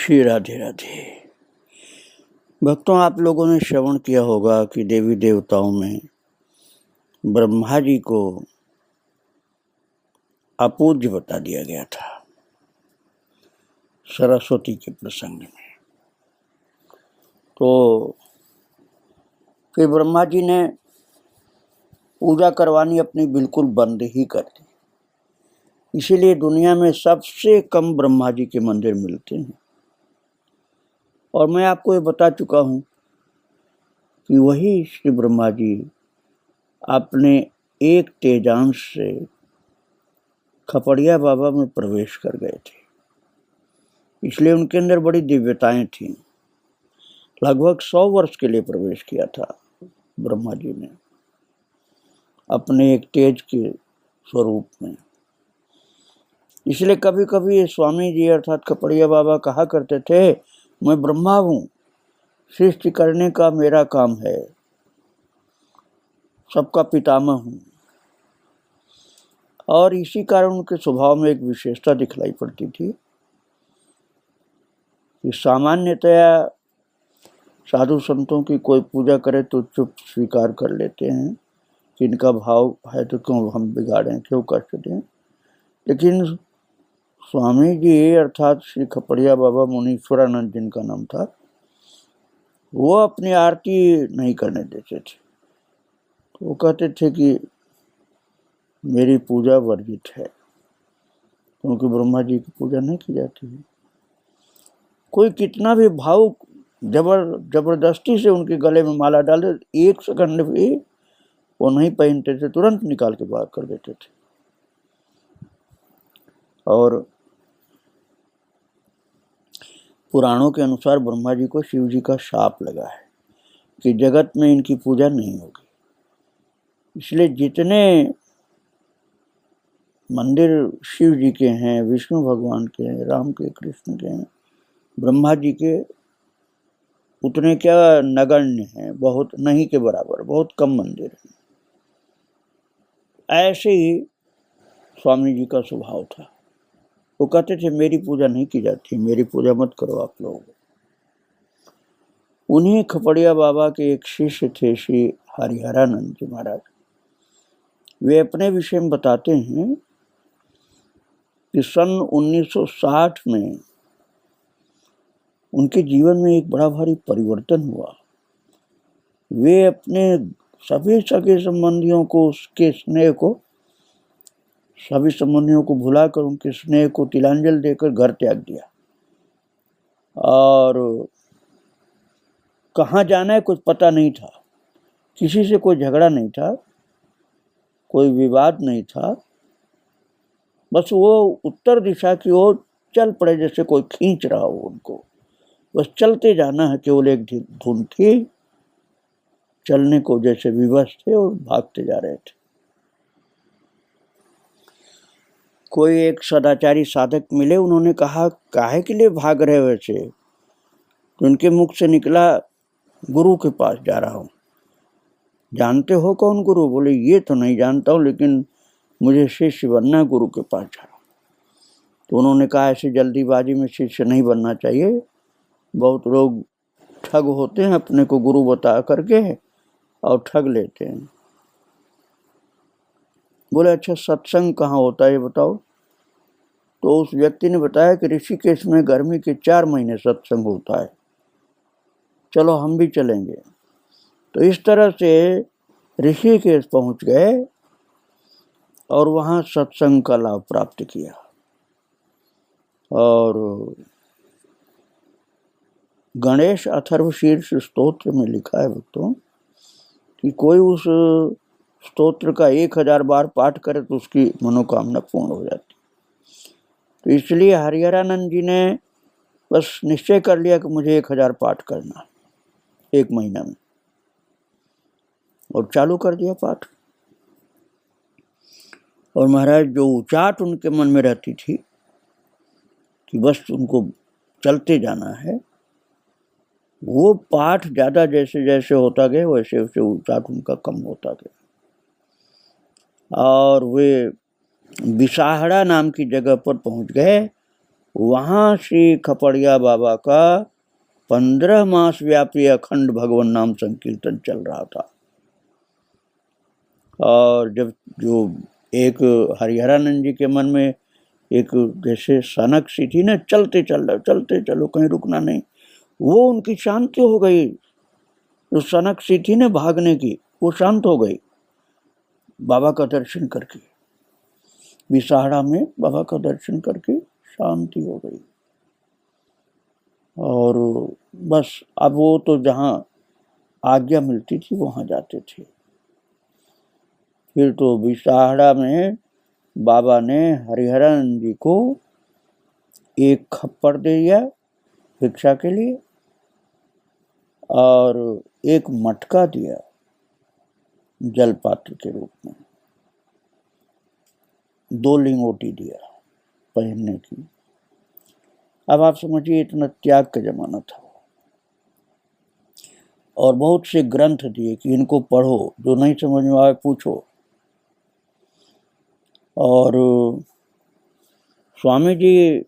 श्री राधे राधे। भक्तों, आप लोगों ने श्रवण किया होगा कि देवी देवताओं में ब्रह्मा जी को अपूज्य बता दिया गया था सरस्वती के प्रसंग में। तो फिर ब्रह्मा जी ने पूजा करवानी अपनी बिल्कुल बंद ही कर दी। इसीलिए दुनिया में सबसे कम ब्रह्मा जी के मंदिर मिलते हैं। और मैं आपको ये बता चुका हूँ कि वही श्री ब्रह्मा जी अपने एक तेजांश से खपड़िया बाबा में प्रवेश कर गए थे, इसलिए उनके अंदर बड़ी दिव्यताएं थीं। लगभग 100 वर्ष के लिए प्रवेश किया था ब्रह्मा जी ने अपने एक तेज के स्वरूप में। इसलिए कभी कभी स्वामी जी अर्थात खपड़िया बाबा कहा करते थे, मैं ब्रह्मा हूँ, सृष्टि करने का मेरा काम है, सबका पितामह हूँ। और इसी कारण उनके स्वभाव में एक विशेषता दिखलाई पड़ती थी कि सामान्यतया साधु संतों की कोई पूजा करे तो चुप स्वीकार कर लेते हैं कि इनका भाव है तो क्यों हम बिगाड़ें, क्यों कष्ट दें। लेकिन स्वामी जी अर्थात श्री खपड़िया बाबा मुनीश्वरानंद जिनका नाम था, वो अपनी आरती नहीं करने देते थे। तो वो कहते थे कि मेरी पूजा वर्जित है, क्योंकि ब्रह्मा जी की पूजा नहीं की जाती है। कोई कितना भी भाव जबरदस्ती से उनके गले में माला डाल दे, 1 सेकंड भी वो नहीं पहनते थे, तुरंत निकाल के बाहर कर देते थे। और पुराणों के अनुसार ब्रह्मा जी को शिव जी का शाप लगा है कि जगत में इनकी पूजा नहीं होगी। इसलिए जितने मंदिर शिव जी के हैं, विष्णु भगवान के हैं, राम के, कृष्ण के हैं, ब्रह्मा जी के उतने क्या नगण्य हैं, बहुत नहीं के बराबर, बहुत कम मंदिर हैं। ऐसे ही स्वामी जी का स्वभाव था। वो कहते थे मेरी पूजा नहीं की जाती, मेरी पूजा मत करो आप लोग। उन्हीं खपड़िया बाबा के एक शिष्य थे श्री हरिहरानंद जी महाराज। वे अपने विषय में बताते हैं कि सन 1960 में उनके जीवन में एक बड़ा भारी परिवर्तन हुआ। वे अपने सभी सगे संबंधियों को, उसके स्नेह को, सभी संबंधियों को भुलाकर उनके स्नेह को तिलांजलि देकर घर त्याग दिया। और कहाँ जाना है कुछ पता नहीं था, किसी से कोई झगड़ा नहीं था, कोई विवाद नहीं था। बस वो उत्तर दिशा की ओर चल पड़े जैसे कोई खींच रहा हो उनको। बस चलते जाना है, केवल एक धुन थी, चलने को जैसे विवश थे और भागते जा रहे थे। कोई एक सदाचारी साधक मिले, उन्होंने कहा काहे के लिए भाग रहे वैसे? तो उनके मुख से निकला, गुरु के पास जा रहा हूँ। जानते हो कौन गुरु? बोले ये तो नहीं जानता हूँ, लेकिन मुझे शिष्य बनना, गुरु के पास जा रहा हूँ। तो उन्होंने कहा ऐसे जल्दीबाजी में शिष्य नहीं बनना चाहिए, बहुत लोग ठग होते हैं, अपने को गुरु बता करके और ठग लेते हैं। बोले अच्छा सत्संग कहाँ होता है ये बताओ। तो उस व्यक्ति ने बताया कि ऋषिकेश में गर्मी के 4 महीने सत्संग होता है, चलो हम भी चलेंगे। तो इस तरह से ऋषिकेश पहुंच गए और वहाँ सत्संग का लाभ प्राप्त किया। और गणेश अथर्वशीर्ष स्तोत्र में लिखा है भक्तों कि कोई उस स्तोत्र का 1000 बार पाठ करे तो उसकी मनोकामना पूर्ण हो जाती। तो इसलिए हरिहरानंद जी ने बस निश्चय कर लिया कि मुझे 1000 पाठ करना 1 महीना में, और चालू कर दिया पाठ। और महाराज जो उचाट उनके मन में रहती थी कि बस उनको चलते जाना है, वो पाठ ज़्यादा जैसे जैसे होता गया वैसे वैसे उचाट उनका कम होता गया। और वे विसाहड़ा नाम की जगह पर पहुंच गए वहाँ श्री खपड़िया बाबा का 15 मास व्यापी अखंड भगवान नाम संकीर्तन चल रहा था। और जब जो एक हरिहरानंद जी के मन में एक जैसे सनक सी थी ना, चलते चलो कहीं रुकना नहीं, वो उनकी शांति हो गई। जो सनक सी थी ना भागने की, वो शांत हो गई बाबा का दर्शन करके। विसाहड़ा में बाबा का दर्शन करके शांति हो गई। और बस अब वो तो जहाँ आज्ञा मिलती थी वहाँ जाते थे। फिर तो विसाहड़ा में बाबा ने हरिहरानंद जी को एक खप्पर दे दिया भिक्षा के लिए और एक मटका दिया जल पात्र के रूप में, 2 लिंगोटी दिया पहनने की। अब आप समझिए इतना त्याग का जमाना था। और बहुत से ग्रंथ दिए कि इनको पढ़ो, जो नहीं समझ में आए पूछो। और स्वामी जी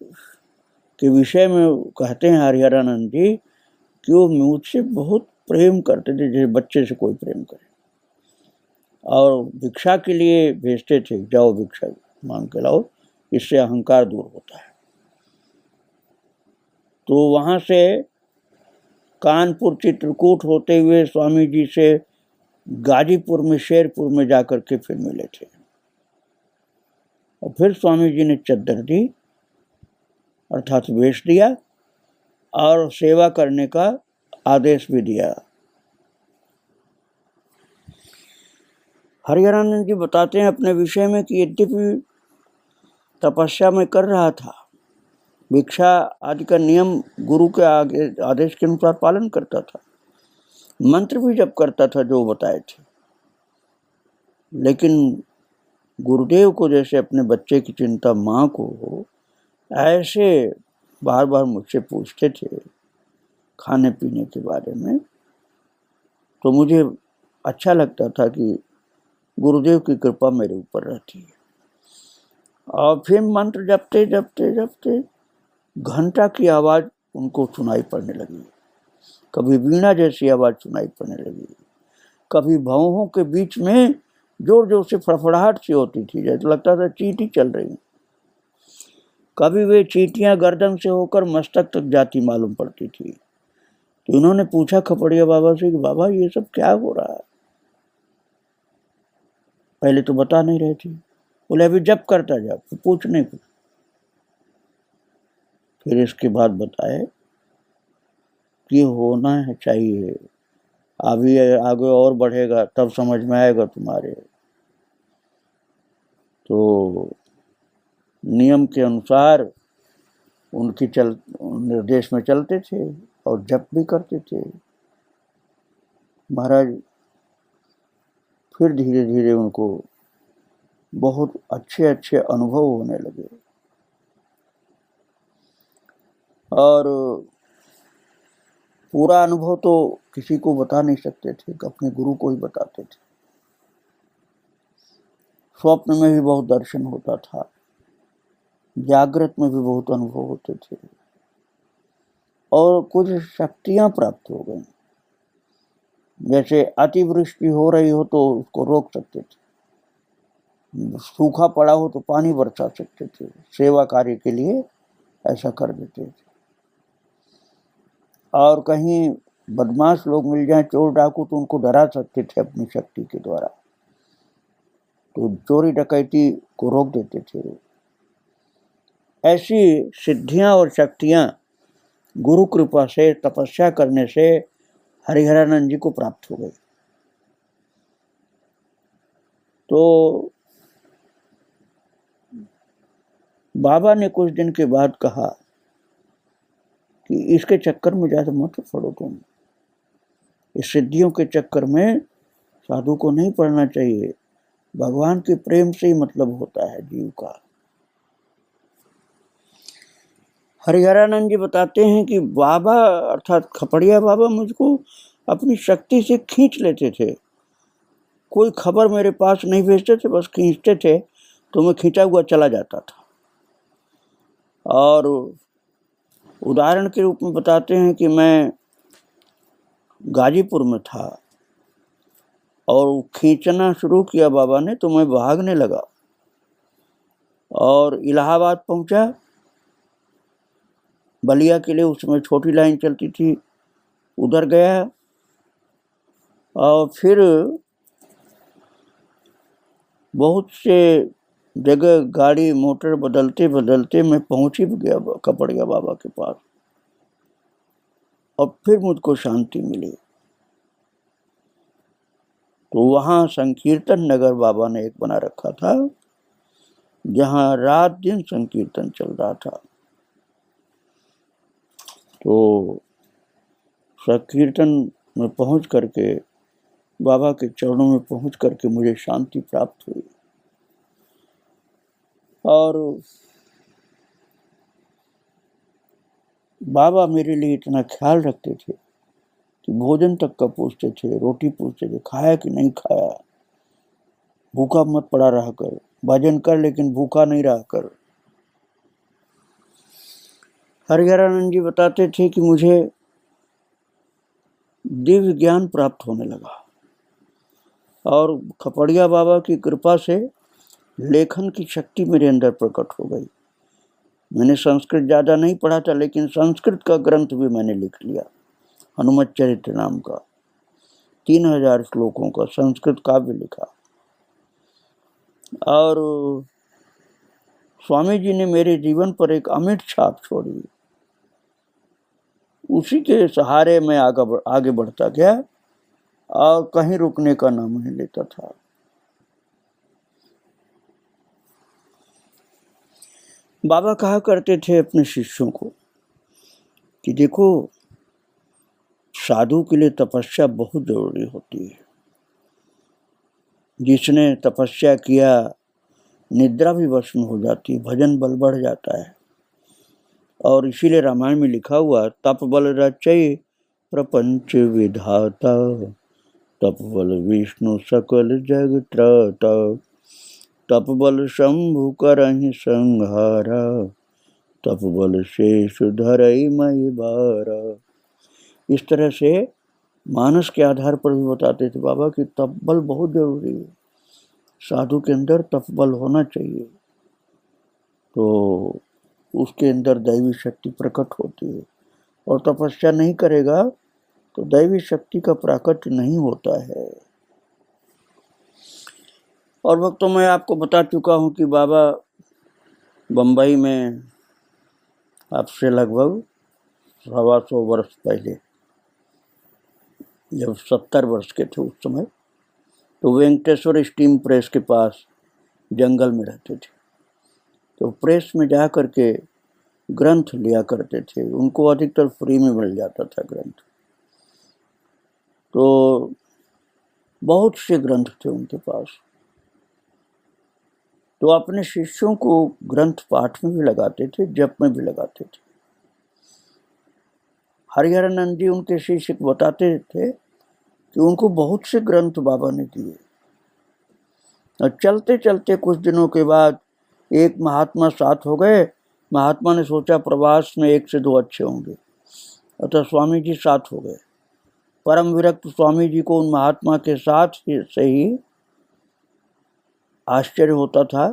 के विषय में कहते हैं हरिहरानंद जी कि वो मुझसे बहुत प्रेम करते थे, जैसे बच्चे से कोई प्रेम करे। और भिक्षा के लिए भेजते थे, जाओ भिक्षा मांग के लाओ, इससे अहंकार दूर होता है। तो वहाँ से कानपुर चित्रकूट होते हुए स्वामी जी से गाजीपुर में शेरपुर में जाकर के फिर मिले थे। और फिर स्वामी जी ने चद्दर दी अर्थात वेश दिया और सेवा करने का आदेश भी दिया। हरिहरानंद जी बताते हैं अपने विषय में कि यद्यपि तपस्या में कर रहा था, भिक्षा आदि का नियम गुरु के आगे आदेश के अनुसार पालन करता था, मंत्र भी जप करता था जो बताए थे, लेकिन गुरुदेव को जैसे अपने बच्चे की चिंता माँ को हो, ऐसे बार बार मुझसे पूछते थे खाने पीने के बारे में। तो मुझे अच्छा लगता था कि गुरुदेव की कृपा मेरे ऊपर रहती है। और फिर मंत्र जपते जपते जपते घंटा की आवाज़ उनको सुनाई पड़ने लगी, कभी वीणा जैसी आवाज़ सुनाई पड़ने लगी, कभी भौहों के बीच में जोर जोर से फड़फड़ाहट सी होती थी, जैसे लगता था चींटी चल रही। कभी वे चींटियां गर्दन से होकर मस्तक तक जाती मालूम पड़ती थी। तो उन्होंने पूछा खपड़िया बाबा से कि बाबा ये सब क्या हो रहा है? पहले तो बता नहीं रहे थे। बोले अभी जप करता जा, पूछ नहीं कुछ। फिर इसके बाद बताए कि होना है चाहिए, अभी आगे और बढ़ेगा तब समझ में आएगा तुम्हारे। तो नियम के अनुसार उनकी निर्देश में चलते थे और जप भी करते थे। महाराज फिर धीरे धीरे उनको बहुत अच्छे अच्छे अनुभव होने लगे और पूरा अनुभव तो किसी को बता नहीं सकते थे, अपने गुरु को ही बताते थे। स्वप्न में भी बहुत दर्शन होता था, जागृत में भी बहुत अनुभव होते थे और कुछ शक्तियां प्राप्त हो गई। जैसे अतिवृष्टि हो रही हो तो उसको रोक सकते थे, सूखा पड़ा हो तो पानी बरसा सकते थे, सेवा कार्य के लिए ऐसा कर देते थे। और कहीं बदमाश लोग मिल जाए, चोर डाकू, तो उनको डरा सकते थे अपनी शक्ति के द्वारा, तो चोरी डकैती को रोक देते थे। ऐसी सिद्धियां और शक्तियां गुरु कृपा से तपस्या करने से हरिहरानंद जी को प्राप्त हो गई। तो बाबा ने कुछ दिन के बाद कहा कि इसके चक्कर में ज्यादा मत पड़ो तुम, इस सिद्धियों के चक्कर में साधु को नहीं पड़ना चाहिए, भगवान के प्रेम से ही मतलब होता है जीव का। हरिहरानंद जी बताते हैं कि बाबा अर्थात खपड़िया बाबा मुझको अपनी शक्ति से खींच लेते थे। कोई खबर मेरे पास नहीं भेजते थे, बस खींचते थे तो मैं खींचा हुआ चला जाता था। और उदाहरण के रूप में बताते हैं कि मैं गाजीपुर में था और खींचना शुरू किया बाबा ने, तो मैं भागने लगा और इलाहाबाद पहुंचा। बलिया के लिए उसमें छोटी लाइन चलती थी, उधर गया और फिर बहुत से जगह गाड़ी मोटर बदलते बदलते मैं पहुंच ही गया कपड़िया बाबा के पास और फिर मुझको शांति मिली। तो वहाँ संकीर्तन नगर बाबा ने एक बना रखा था, जहाँ रात दिन संकीर्तन चल रहा था। तो संकीर्तन में पहुंच करके, बाबा के चरणों में पहुंच करके मुझे शांति प्राप्त हुई। और बाबा मेरे लिए इतना ख्याल रखते थे कि भोजन तक का पूछते थे, रोटी पूछते थे, खाया कि नहीं खाया, भूखा मत पड़ा रहा कर, भजन कर लेकिन भूखा नहीं रहा कर। हरिहरानंद जी बताते थे कि मुझे दिव्य ज्ञान प्राप्त होने लगा और खपड़िया बाबा की कृपा से लेखन की शक्ति मेरे अंदर प्रकट हो गई। मैंने संस्कृत ज़्यादा नहीं पढ़ा था, लेकिन संस्कृत का ग्रंथ भी मैंने लिख लिया, हनुमत चरित्र नाम का 3000 श्लोकों का संस्कृत काव्य लिखा। और स्वामी जी ने मेरे जीवन पर एक अमिट छाप छोड़ी। उसी के सहारे मैं आगे बढ़ता गया और कहीं रुकने का नाम नहीं लेता था। बाबा कहा करते थे अपने शिष्यों को कि देखो, साधु के लिए तपस्या बहुत जरूरी होती है। जिसने तपस्या किया निद्रा भी वश में हो जाती है, भजन बल बढ़ जाता है। और इसीलिए रामायण में लिखा हुआ, तप बल रचय प्रपंच विधाता, तप बल विष्णु सकल जग त्राता, तप बल शंभु करहि संहारा, तप बल शेष धरई मई बारा। इस तरह से मानस के आधार पर भी बताते थे बाबा कि तप बल बहुत जरूरी है, साधु के अंदर तप बल होना चाहिए, तो उसके अंदर दैवी शक्ति प्रकट होती है। और तपस्या नहीं करेगा तो दैवी शक्ति का प्राकट्य नहीं होता है। और वक्त तो मैं आपको बता चुका हूँ कि बाबा बम्बई में आपसे लगभग 125 वर्ष पहले, जब 70 वर्ष के थे उस समय, तो वेंकटेश्वर स्टीम प्रेस के पास जंगल में रहते थे। तो प्रेस में जा करके ग्रंथ लिया करते थे, उनको अधिकतर फ्री में मिल जाता था ग्रंथ। तो बहुत से ग्रंथ थे उनके पास। तो अपने शिष्यों को ग्रंथ पाठ में भी लगाते थे, जप में भी लगाते थे। हरिहरानंद जी उनके शिष्य बताते थे कि उनको बहुत से ग्रंथ बाबा ने दिए। और चलते चलते कुछ दिनों के बाद एक महात्मा साथ हो गए। महात्मा ने सोचा प्रवास में 1 से 2 अच्छे होंगे, अतः स्वामी जी साथ हो गए। परम विरक्त स्वामी जी को उन महात्मा के साथ से ही आश्चर्य होता था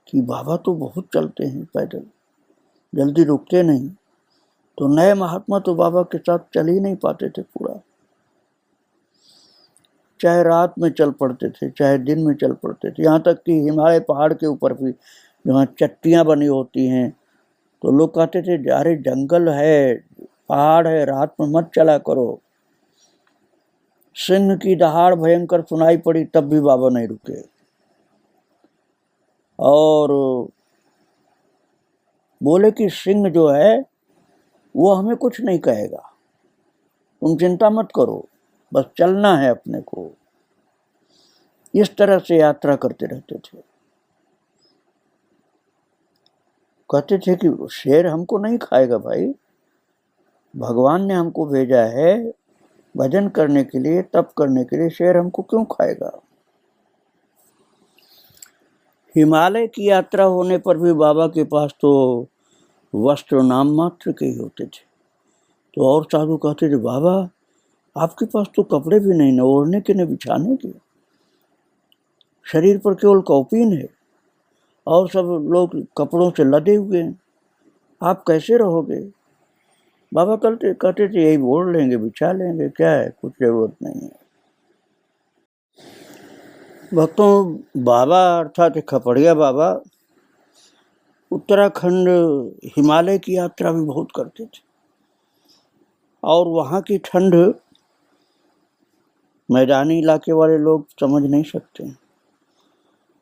कि बाबा तो बहुत चलते हैं पैदल, जल्दी रुकते नहीं। तो नए महात्मा तो बाबा के साथ चल ही नहीं पाते थे पूरा, चाहे रात में चल पड़ते थे, चाहे दिन में चल पड़ते थे। यहाँ तक कि हिमालय पहाड़ के ऊपर भी जहाँ चट्टियाँ बनी होती हैं, तो लोग कहते थे अरे जंगल है, पहाड़ है, रात में मत चला करो। सिंह की दहाड़ भयंकर सुनाई पड़ी, तब भी बाबा नहीं रुके। और बोले कि सिंह जो है वो हमें कुछ नहीं कहेगा, तुम चिंता मत करो, बस चलना है अपने को। इस तरह से यात्रा करते रहते थे। कहते थे कि शेर हमको नहीं खाएगा भाई, भगवान ने हमको भेजा है भजन करने के लिए, तप करने के लिए, शेर हमको क्यों खाएगा। हिमालय की यात्रा होने पर भी बाबा के पास तो वस्त्र नाम मात्र के ही होते थे। तो और साधु कहते थे, बाबा आपके पास तो कपड़े भी नहीं, न ओढ़ने के न बिछाने के, शरीर पर केवल कौपीन है और सब लोग कपड़ों से लदे हुए हैं, आप कैसे रहोगे? बाबा कहते थे यही ओढ़ लेंगे, बिछा लेंगे, क्या है, कुछ जरूरत नहीं है। भक्तों, बाबा अर्थात खपड़िया बाबा उत्तराखंड हिमालय की यात्रा भी बहुत करते थे और वहाँ की ठंड मैदानी इलाके वाले लोग समझ नहीं सकते।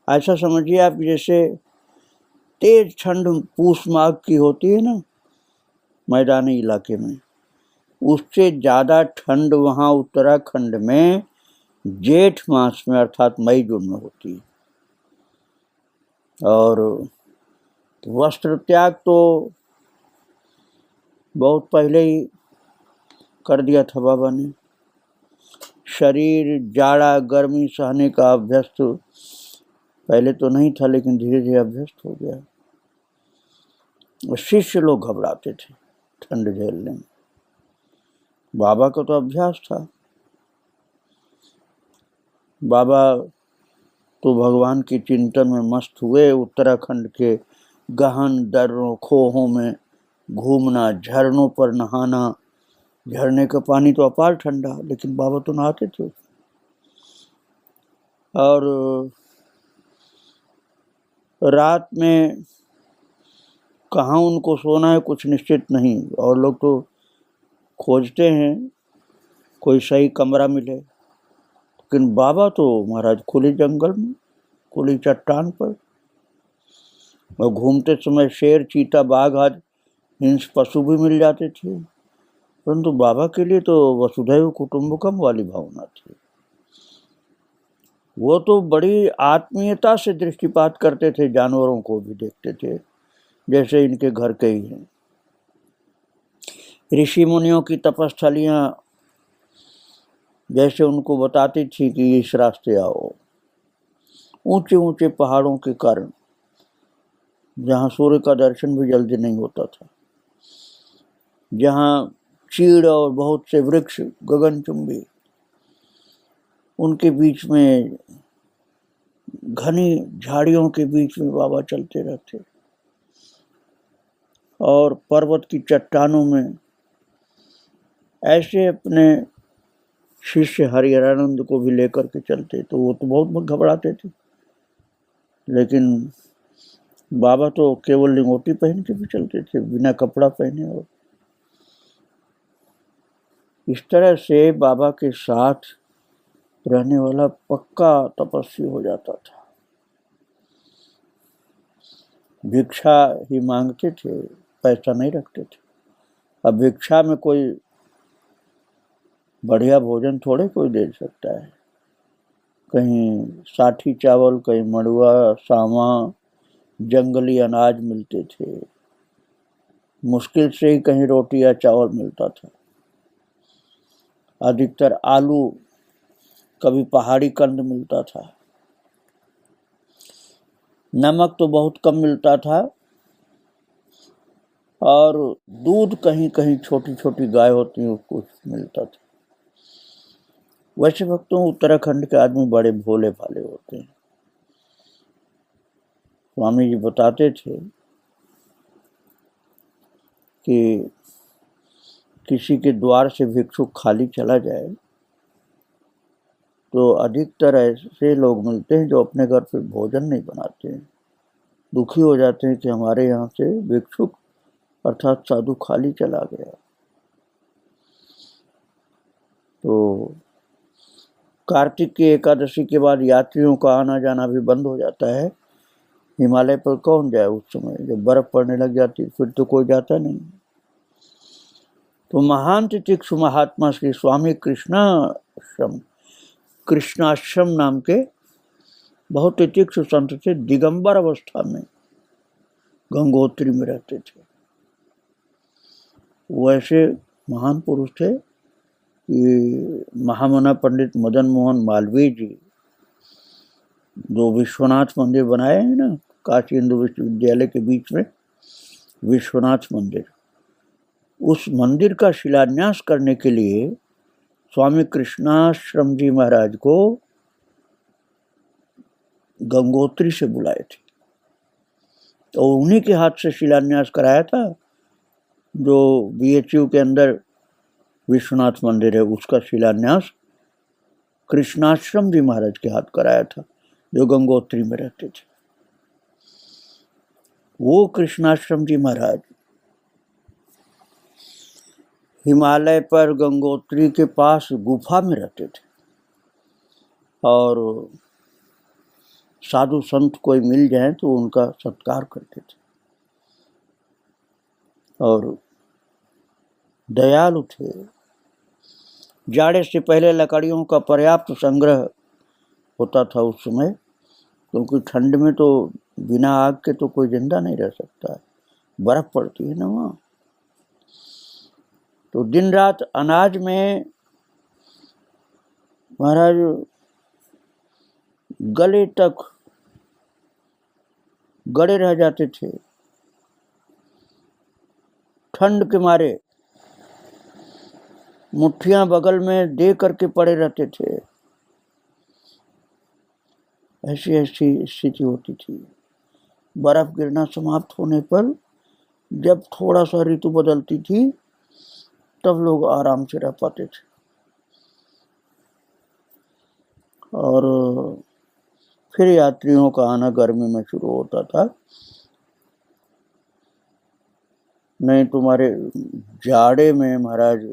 ऐसा समझिए आप जैसे तेज ठंड पूस माघ की होती है ना मैदानी इलाके में, उससे ज़्यादा ठंड वहाँ उत्तराखंड में जेठ मास में अर्थात मई जून में होती है। और वस्त्र त्याग तो बहुत पहले ही कर दिया था बाबा ने। शरीर जाड़ा गर्मी सहने का अभ्यस्त पहले तो नहीं था, लेकिन धीरे धीरे अभ्यस्त हो गया। शिष्य लोग घबराते थे ठंड झेलने में, बाबा का तो अभ्यास था। बाबा तो भगवान के चिंतन में मस्त हुए। उत्तराखंड के गहन दर्रों खोहों में घूमना, झरनों पर नहाना, झरने का पानी तो अपार ठंडा, लेकिन बाबा तो नहाते थे। और रात में कहाँ उनको सोना है कुछ निश्चित नहीं, और लोग तो खोजते हैं कोई सही कमरा मिले, लेकिन बाबा तो महाराज खुले जंगल में, खुली चट्टान पर, और घूमते समय शेर, चीता, बाघ आदि हिंस पशु भी मिल जाते थे। परंतु बाबा के लिए तो वसुधैव कुटुंबकम वाली भावना थी। वो तो बड़ी आत्मीयता से दृष्टिपात करते थे, जानवरों को भी देखते थे जैसे इनके घर के ही हैं। ऋषि मुनियों की तपस्थलियां जैसे उनको बताती थी कि इस रास्ते आओ। ऊंचे ऊंचे पहाड़ों के कारण जहाँ सूर्य का दर्शन भी जल्दी नहीं होता था, जहाँ चीड़ और बहुत से वृक्ष गगनचुंबी, उनके बीच में घनी झाड़ियों के बीच में बाबा चलते रहते, और पर्वत की चट्टानों में ऐसे अपने शिष्य हरिहरानंद को भी लेकर के चलते। तो वो तो बहुत घबराते थे, लेकिन बाबा तो केवल लिंगोटी पहन के भी चलते थे, बिना कपड़ा पहने। और इस तरह से बाबा के साथ रहने वाला पक्का तपस्वी हो जाता था। भिक्षा ही मांगते थे, पैसा नहीं रखते थे। अब भिक्षा में कोई बढ़िया भोजन थोड़े कोई दे सकता है। कहीं साठी चावल, कहीं मड़ुआ, सामा, जंगली अनाज मिलते थे। मुश्किल से ही कहीं रोटी या चावल मिलता था। अधिकतर आलू, कभी पहाड़ी कंद मिलता था। नमक तो बहुत कम मिलता था, और दूध कहीं कहीं छोटी छोटी गाय होती है उसको मिलता था। वैसे भक्तों, उत्तराखंड के आदमी बड़े भोले भाले होते हैं। स्वामी जी बताते थे कि किसी के द्वार से भिक्षुक खाली चला जाए तो अधिकतर ऐसे लोग मिलते हैं जो अपने घर पे भोजन नहीं बनाते हैं। दुखी हो जाते हैं कि हमारे यहाँ से भिक्षुक अर्थात साधु खाली चला गया। तो कार्तिक की एकादशी के बाद यात्रियों का आना जाना भी बंद हो जाता है। हिमालय पर कौन जाए उस समय, जब बर्फ पड़ने लग जाती फिर तो कोई जाता नहीं। तो महान तितिक्षु महात्मा श्री स्वामी कृष्णाश्रम नाम के बहुत तितिक्षु संत थे। दिगंबर अवस्था में गंगोत्री में रहते थे। वैसे महान पुरुष थे कि महामना पंडित मदन मोहन मालवीय जी जो विश्वनाथ मंदिर बनाए हैं ना काशी हिंदू विश्वविद्यालय के बीच में, विश्वनाथ मंदिर, उस मंदिर का शिलान्यास करने के लिए स्वामी कृष्णाश्रम जी महाराज को गंगोत्री से बुलाए थे, तो उन्हीं के हाथ से शिलान्यास कराया था। जो बीएचयू के अंदर विश्वनाथ मंदिर है उसका शिलान्यास कृष्णाश्रम जी महाराज के हाथ कराया था, जो गंगोत्री में रहते थे। वो कृष्णाश्रम जी महाराज हिमालय पर गंगोत्री के पास गुफा में रहते थे, और साधु संत कोई मिल जाए तो उनका सत्कार करते थे, और दयालु थे। जाड़े से पहले लकड़ियों का पर्याप्त संग्रह होता था उस समय, क्योंकि ठंड में तो बिना आग के तो कोई जिंदा नहीं रह सकता, बर्फ पड़ती है ना वहाँ। तो दिन रात अनाज में महाराज गले तक गड़े रह जाते थे, ठंड के मारे मुट्ठियां बगल में दे करके पड़े रहते थे। ऐसी ऐसी स्थिति होती थी। बर्फ गिरना समाप्त होने पर जब थोड़ा सा ऋतु बदलती थी तब लोग आराम से रह पाते थे, और फिर यात्रियों का आना गर्मी में शुरू होता था। नहीं तुम्हारे जाड़े में महाराज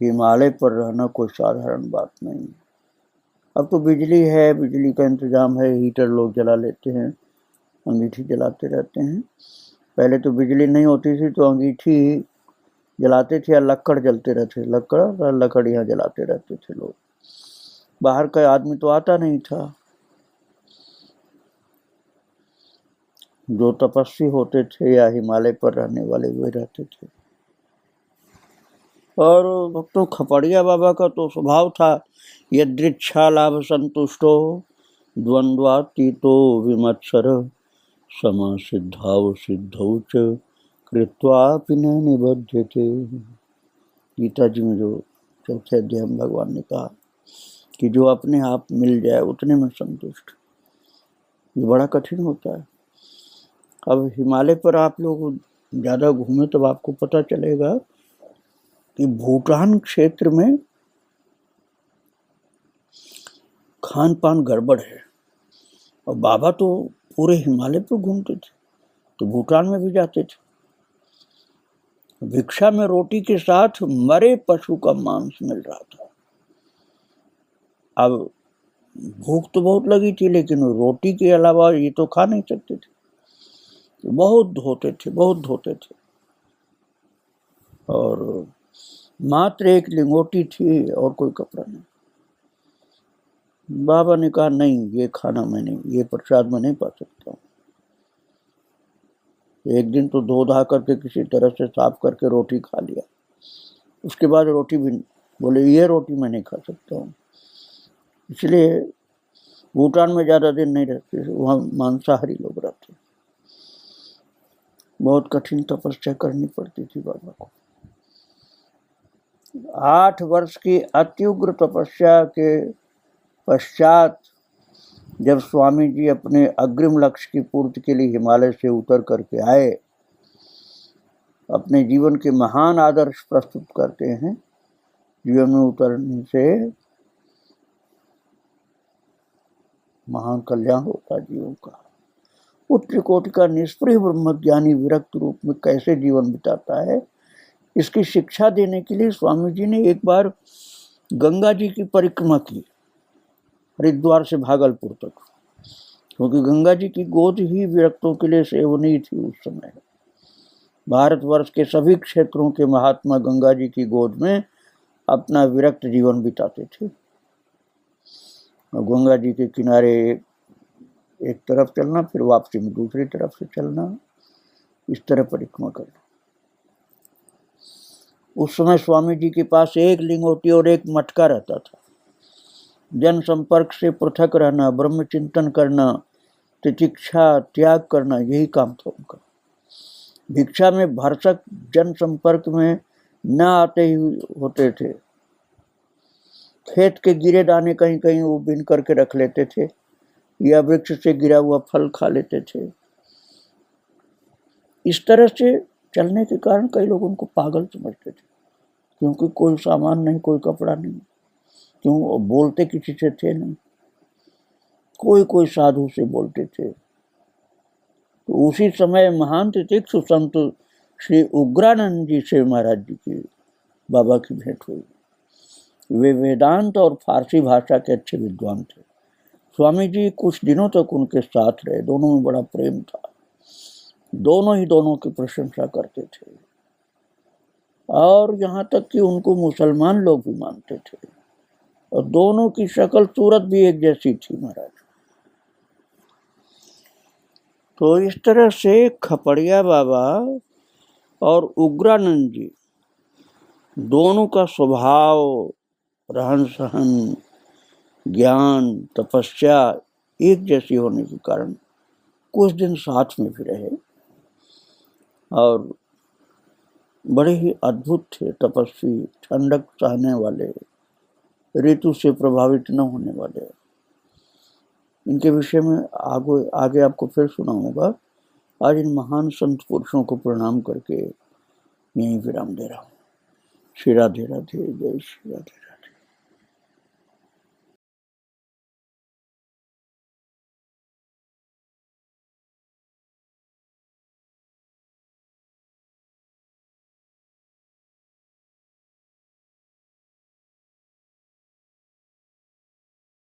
हिमालय पर रहना कोई साधारण बात नहीं है। अब तो बिजली है, बिजली का इंतजाम है, हीटर लोग जला लेते हैं, अंगीठी जलाते रहते हैं। पहले तो बिजली नहीं होती थी तो अंगीठी जलाते थे या लक्कड़ जलते रहते, लकड़ियाँ जलाते रहते थे लोग। बाहर का आदमी तो आता नहीं था, जो तपस्वी होते थे या हिमालय पर रहने वाले वे रहते थे। और भक्तों खपड़िया बाबा का तो स्वभाव था, यदृच्छा लाभ संतुष्टो द्वंद्वातीतो विमत्सर सम सिद्धाव सिद्धौ च कृत्वापि न निबध्यते। गीता जी में जो चौथे अध्याय में भगवान ने कहा कि जो अपने आप मिल जाए उतने में संतुष्ट, ये बड़ा कठिन होता है। अब हिमालय पर आप लोग ज़्यादा घूमे तब आपको पता चलेगा कि भूटान क्षेत्र में खान पान गड़बड़ है, और बाबा तो पूरे हिमालय पर घूमते थे, तो भूटान में भी जाते थे। भिक्षा में रोटी के साथ मरे पशु का मांस मिल रहा था। अब भूख तो बहुत लगी थी, लेकिन रोटी के अलावा ये तो खा नहीं सकते थे, बहुत धोते थे। और मात्र एक लिंगोटी थी और कोई कपड़ा नहीं। बाबा ने कहा नहीं, ये खाना मैं नहीं, ये प्रसाद मैं नहीं पा सकता हूँ। एक दिन तो धो धा करके किसी तरह से साफ करके रोटी खा लिया, उसके बाद रोटी भी बोले ये रोटी मैं नहीं खा सकता हूँ। इसलिए भूटान में ज़्यादा दिन नहीं रहते, वहाँ मांसाहारी लोग रहते। बहुत कठिन तपस्या करनी पड़ती थी बाबा को। 8 वर्ष की अत्युग्र तपस्या के पश्चात जब स्वामी जी अपने अग्रिम लक्ष्य की पूर्ति के लिए हिमालय से उतर करके आए, अपने जीवन के महान आदर्श प्रस्तुत करते हैं। जीवन में उतरने से महान कल्याण होता जीवों का। उच्च कोटि का निष्प्रिय ब्रह्मज्ञानी विरक्त रूप में कैसे जीवन बिताता है, इसकी शिक्षा देने के लिए स्वामी जी ने एक बार गंगा जी की परिक्रमा की, हरिद्वार से भागलपुर तक, क्योंकि गंगा जी की गोद ही विरक्तों के लिए सेवनीय थी उस समय। भारतवर्ष के सभी क्षेत्रों के महात्मा गंगा जी की गोद में अपना विरक्त जीवन बिताते थे। गंगा जी के किनारे एक तरफ चलना, फिर वापसी में दूसरी तरफ से चलना, इस तरह परिक्रमा करना। उस समय स्वामी जी के पास एक लिंगोटी और एक मटका रहता था। जन संपर्क से पृथक रहना, ब्रह्म चिंतन करना, तितिक्षा त्याग करना, यही काम था उनका। भिक्षा में भरसक जन संपर्क में न आते ही होते थे। खेत के गिरे दाने कहीं कहीं वो बिन करके रख लेते थे, या वृक्ष से गिरा हुआ फल खा लेते थे। इस तरह से चलने के कारण कई लोग उनको पागल समझते थे, क्योंकि कोई सामान नहीं, कोई कपड़ा नहीं, क्यों बोलते किसी से थे नहीं, कोई साधु से बोलते थे। तो उसी समय महान तितिक्षु संत श्री उग्रानंद जी से महाराज जी की बाबा की भेंट हुई। वे वेदांत और फारसी भाषा के अच्छे विद्वान थे। स्वामी जी कुछ दिनों तक उनके साथ रहे। दोनों में बड़ा प्रेम था, दोनों ही दोनों की प्रशंसा करते थे, और यहाँ तक कि उनको मुसलमान लोग भी मानते थे, और दोनों की शक्ल सूरत भी एक जैसी थी महाराज। तो इस तरह से खपड़िया बाबा और उग्रानंद जी दोनों का स्वभाव, रहन सहन, ज्ञान, तपस्या एक जैसी होने के कारण कुछ दिन साथ में भी रहे, और बड़े ही अद्भुत थे, तपस्वी, ठंडक सहने वाले, ऋतु से प्रभावित न होने वाले। इनके विषय में आगे आपको फिर सुनाऊंगा। आज इन महान संत पुरुषों को प्रणाम करके यहीं विराम दे रहा हूँ। श्री राधे राधे, जय श्री राधे।